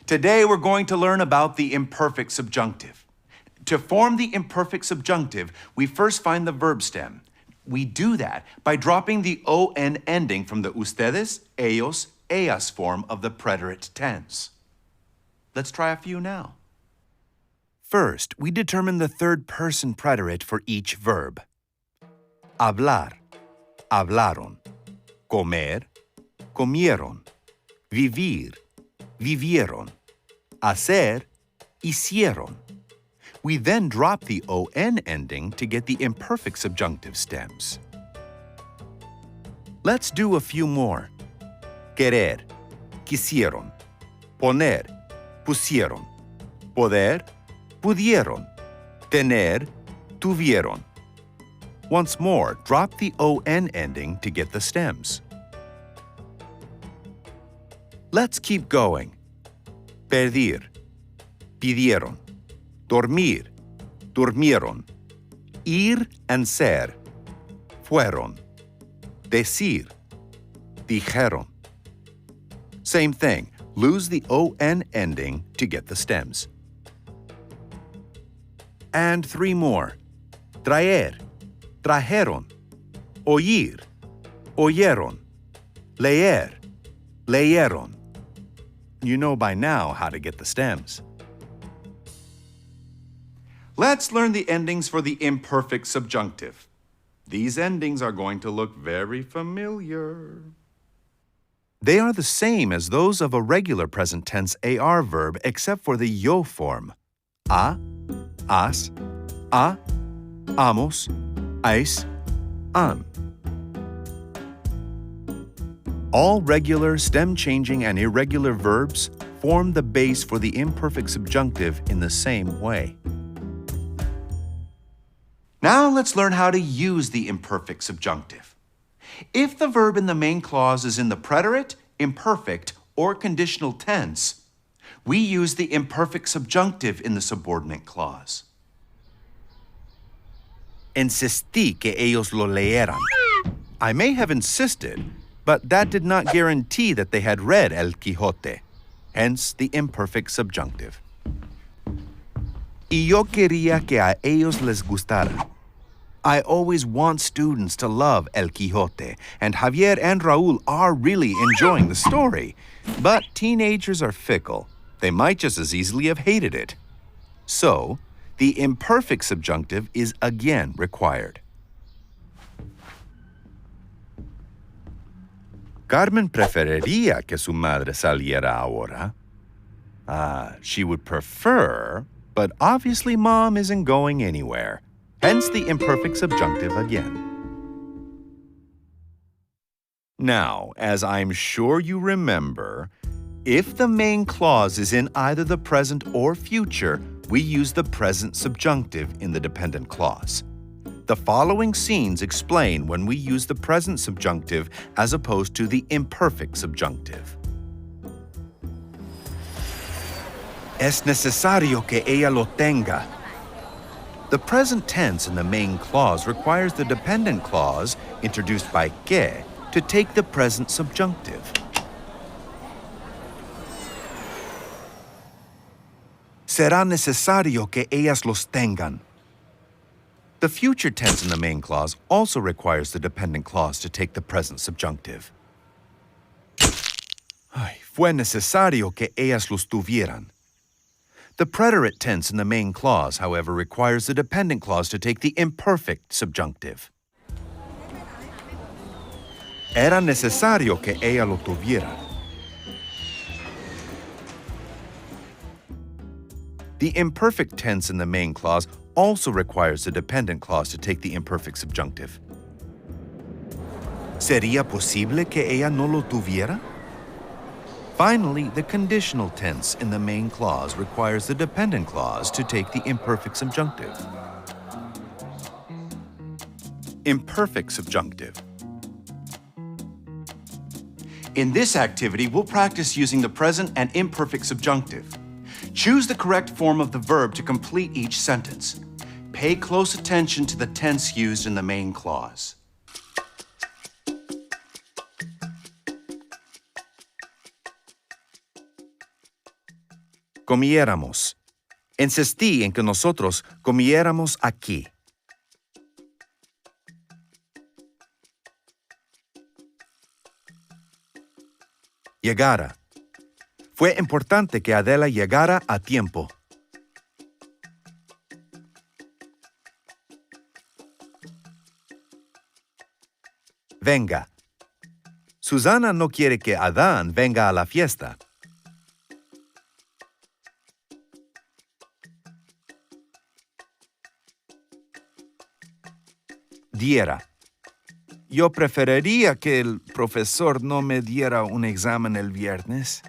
Today we're going to learn about the imperfect subjunctive. To form the imperfect subjunctive, we first find the verb stem. We do that by dropping the on ending from the ustedes, ellos, ellas form of the preterite tense. Let's try a few now. First, we determine the third-person preterite for each verb. Hablar, hablaron. Comer, comieron. Vivir, vivieron. Hacer, hicieron. We then drop the on ending to get the imperfect subjunctive stems. Let's do a few more. Querer, quisieron. Poner, pusieron. Poder, pudieron. Tener, tuvieron. Once more, drop the on ending to get the stems. Let's keep going. Pedir, pidieron. Dormir, durmieron. Ir and ser, fueron. Decir, dijeron. Same thing, lose the on ending to get the stems. And three more. Traer, trajeron. Oír, oyeron. Leer, leyeron. You know by now how to get the stems. Let's learn the endings for the imperfect subjunctive. These endings are going to look very familiar. They are the same as those of a regular present tense AR verb except for the yo form. A, as, a, amos, ais, an. All regular, stem-changing, and irregular verbs form the base for the imperfect subjunctive in the same way. Now let's learn how to use the imperfect subjunctive. If the verb in the main clause is in the preterite, imperfect, or conditional tense, we use the imperfect subjunctive in the subordinate clause. Insistí que ellos lo leyeran. I may have insisted, but that did not guarantee that they had read El Quijote, hence the imperfect subjunctive. Y yo quería que a ellos les gustara. I always want students to love El Quijote, and Javier and Raúl are really enjoying the story. But teenagers are fickle. They might just as easily have hated it. So, the imperfect subjunctive is again required. Carmen preferiría que su madre saliera ahora. She would prefer, but obviously Mom isn't going anywhere. Hence the imperfect subjunctive again. Now, as I'm sure you remember, if the main clause is in either the present or future, we use the present subjunctive in the dependent clause. The following scenes explain when we use the present subjunctive as opposed to the imperfect subjunctive. Es necesario que ella lo tenga. The present tense in the main clause requires the dependent clause, introduced by que, to take the present subjunctive. Será necesario que ellas los tengan. The future tense in the main clause also requires the dependent clause to take the present subjunctive. Fue necesario que ellas los tuvieran. The preterite tense in the main clause, however, requires the dependent clause to take the imperfect subjunctive. Era necesario que ella lo tuviera. The imperfect tense in the main clause also requires the dependent clause to take the imperfect subjunctive. ¿Sería posible que ella no lo tuviera? Finally, the conditional tense in the main clause requires the dependent clause to take the imperfect subjunctive. Imperfect subjunctive. In this activity, we'll practice using the present and imperfect subjunctive. Choose the correct form of the verb to complete each sentence. Pay close attention to the tense used in the main clause. Comiéramos. Insistí en que nosotros comiéramos aquí. Llegara. Fue importante que Adela llegara a tiempo. Venga. Susana no quiere que Adán venga a la fiesta. Diera. Yo preferiría que el profesor no me diera un examen el viernes.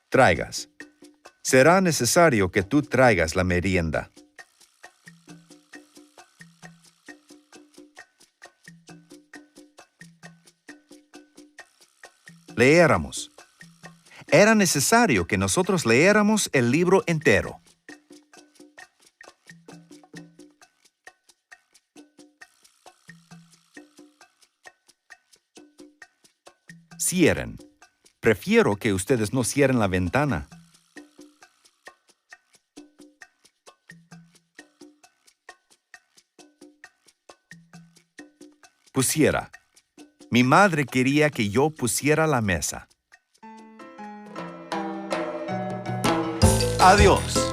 Traigas. Será necesario que tú traigas la merienda. Leéramos. Era necesario que nosotros leéramos el libro entero. Cierren. Prefiero que ustedes no cierren la ventana. Pusiera. Mi madre quería que yo pusiera la mesa. Adiós.